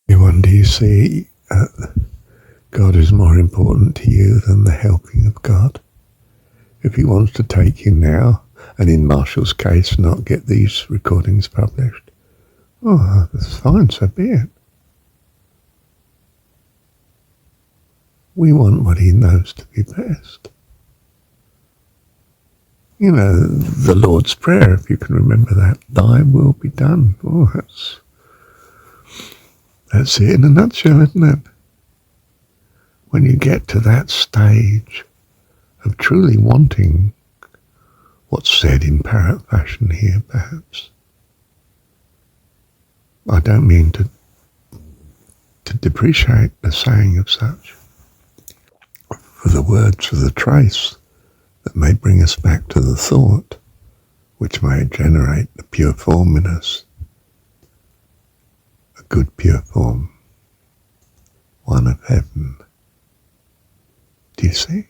Anyone, do you see God is more important to you than the helping of God? If he wants to take you now, and in Marshall's case, not get these recordings published, oh, that's fine, so be it. We want what he knows to be best. You know, the Lord's Prayer, if you can remember that, thy will be done. Oh, that's it in a nutshell, isn't it? When you get to that stage of truly wanting what's said in parrot fashion here, perhaps. I don't mean to depreciate the saying of such, for the words are the trace that may bring us back to the thought, which may generate the pure form in us, a good pure form, one of heaven. Do you see?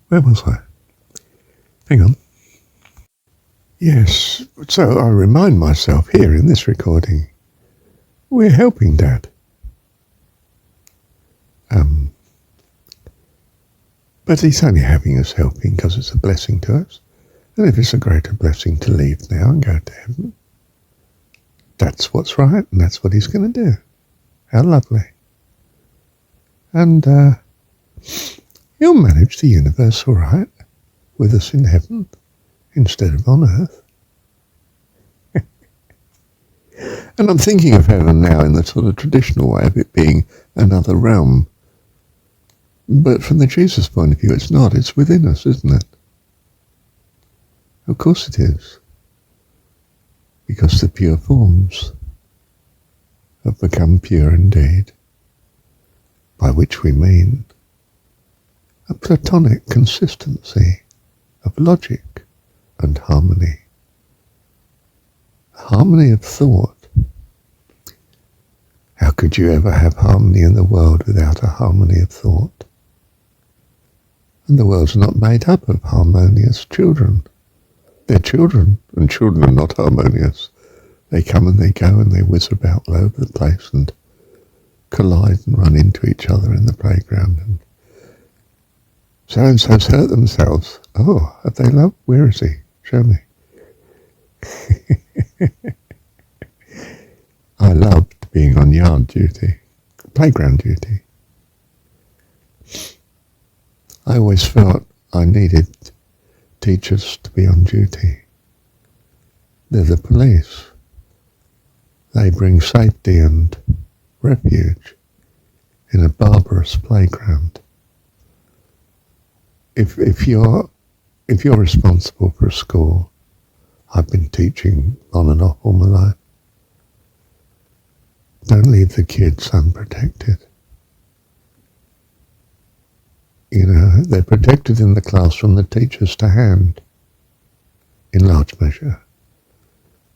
Where was I? Hang on. Yes, so I remind myself here in this recording, we're helping Dad. But he's only having us helping because it's a blessing to us. And if it's a greater blessing to leave now and go to heaven, that's what's right, and that's what he's going to do. How lovely. And he'll manage the universe all right with us in heaven instead of on earth. And I'm thinking of heaven now in the sort of traditional way of it being another realm. But from the Jesus point of view, it's not. It's within us, isn't it? Of course it is. Because the pure forms have become pure indeed, by which we mean a platonic consistency of logic and harmony. Harmony of thought. How could you ever have harmony in the world without a harmony of thought? And the world's not made up of harmonious children. They're children, and children are not harmonious. They come and they go and they whiz about all over the place and collide and run into each other in the playground. And so-and-so's hurt themselves. Oh, have they, love? Where is he? Show me. I loved being on yard duty, playground duty. I always felt I needed teachers to be on duty. They're the police. They bring safety and refuge in a barbarous playground. If you're responsible for a school, I've been teaching on and off all my life, don't leave the kids unprotected. You know, they're protected in the class from the teachers to hand, in large measure,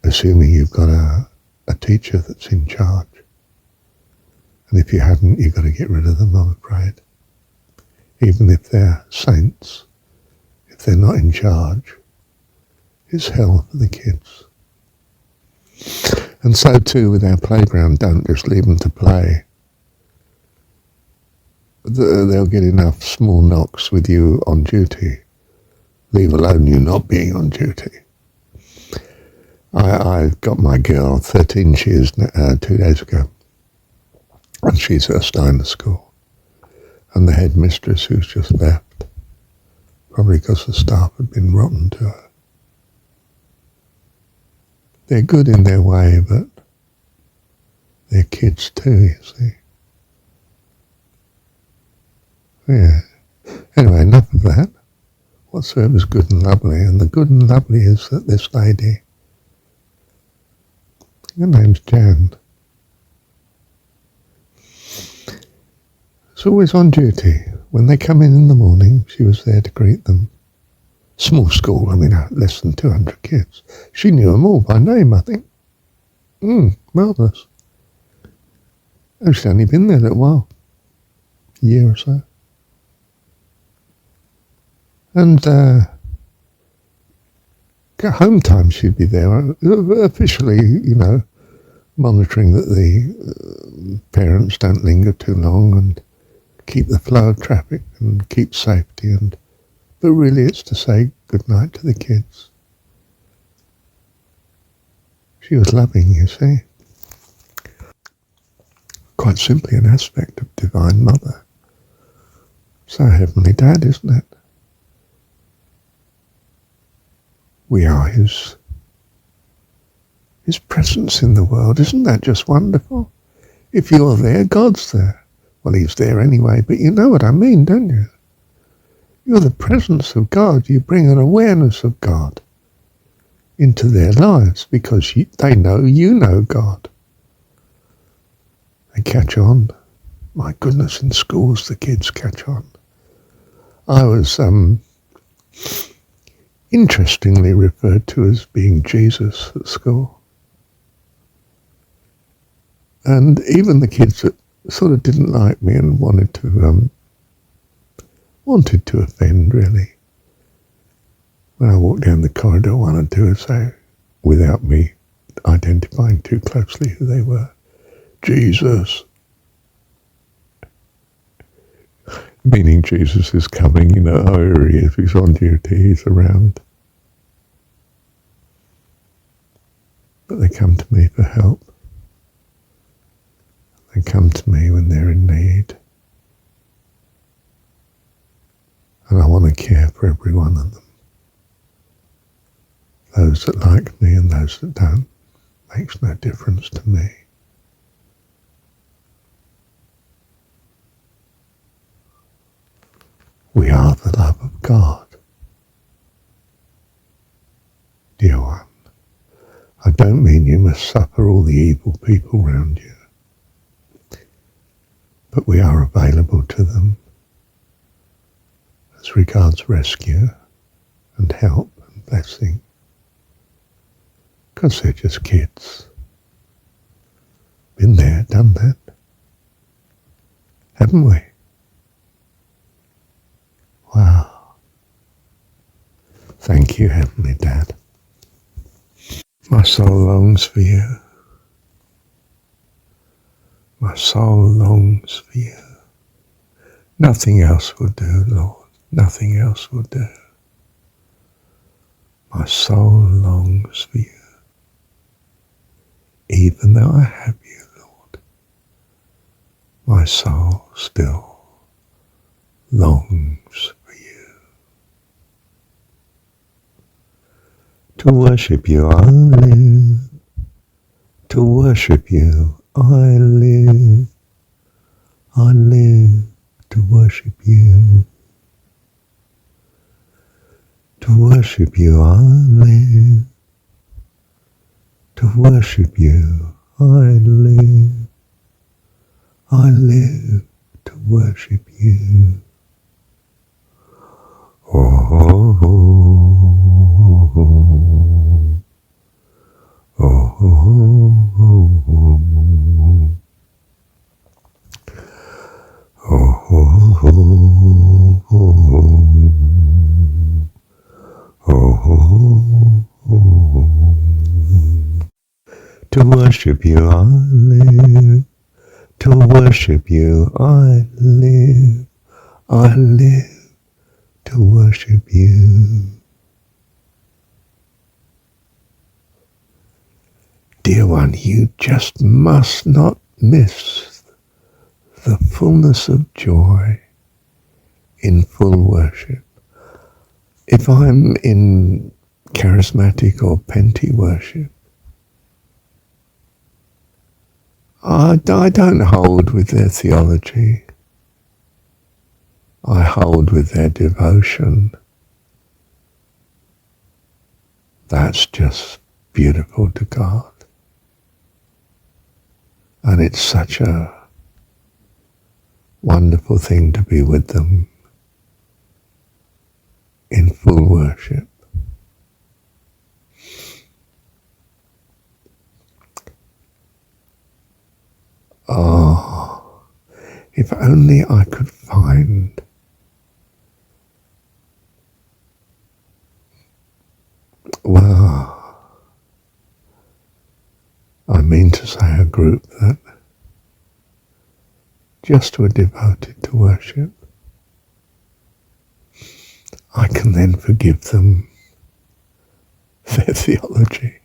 assuming you've got a teacher that's in charge. And if you haven't, you've got to get rid of them, I'm afraid. Even if they're saints, if they're not in charge, it's hell for the kids. And so too with our playground, don't just leave them to play. They'll get enough small knocks with you on duty, leave alone you not being on duty. I got my girl, 13 she is 2 days ago, and she's at a Steiner school. And the headmistress who's just left, probably because the staff had been rotten to her. They're good in their way, but they're kids too, you see. Yeah. Anyway, enough of that. Whatsoever's good and lovely, and the good and lovely is that this lady, her name's Jan, is always on duty. When they come in the morning, she was there to greet them. Small school, I mean, less than 200 kids. She knew them all by name, I think. Marvellous. Oh, she's only been there a little while. A year or so. And home time she'd be there, officially, monitoring that the parents don't linger too long and keep the flow of traffic and keep safety. But really it's to say good night to the kids. She was loving, you see. Quite simply an aspect of Divine Mother. So Heavenly Dad, isn't it? We are His presence in the world. Isn't that just wonderful? If you're there, God's there. Well, He's there anyway, but you know what I mean, don't you? You're the presence of God. You bring an awareness of God into their lives because they know you know God. They catch on. My goodness, in schools the kids catch on. I was interestingly referred to as being Jesus at school. And even the kids that sort of didn't like me and wanted to offend, really. When I walked down the corridor, one or two would say, without me identifying too closely who they were, Jesus. Meaning Jesus is coming, oh, here He is, He's on duty, He's around. But they come to me for help. They come to me when they're in need. And I want to care for every one of them. Those that like me and those that don't, makes no difference to me. We are the love of God. Dear one, I don't mean you must suffer all the evil people round you, but we are available to them as regards rescue and help and blessing, because they're just kids. Been there, done that, haven't we? Wow. Thank you, Heavenly Dad. My soul longs for you. My soul longs for you. Nothing else will do, Lord. Nothing else will do. My soul longs for you. Even though I have you, Lord, my soul still longs for you. To worship you I live. To worship you I live. I live to worship you. To worship you I live. To worship you I live. I live to worship you. Oh, oh, oh, oh, oh, oh, to worship you I live. To worship you I live. I live to worship you. Dear one, you just must not miss the fullness of joy in full worship. If I'm in charismatic or Penti worship, I don't hold with their theology. I hold with their devotion. That's just beautiful to God. And it's such a wonderful thing to be with them in full worship. Oh, if only I could find well, mean to say a group that just were devoted to worship, I can then forgive them their theology.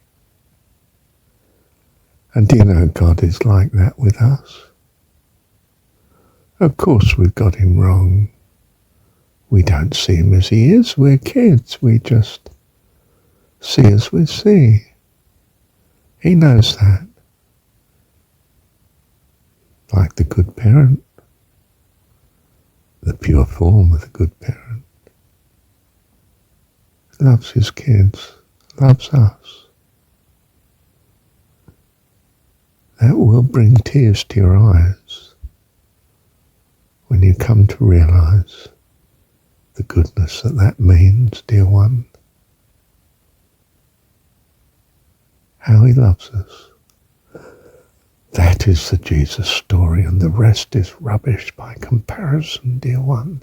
And do you know God is like that with us? Of course we've got him wrong. We don't see him as he is. We're kids. We just see as we see. He knows that. Like the good parent, the pure form of the good parent. Loves his kids, loves us. That will bring tears to your eyes when you come to realise the goodness that means, dear one. How he loves us. That is the Jesus story, and the rest is rubbish by comparison, dear one.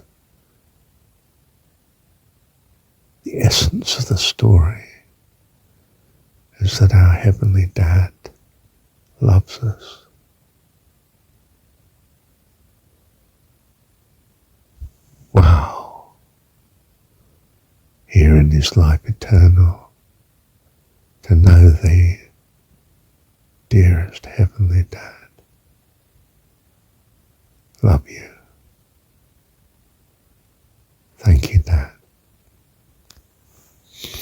The essence of the story is that our Heavenly Dad loves us. Wow. Here in his life eternal, to know thee, dearest Heavenly Dad. Love you.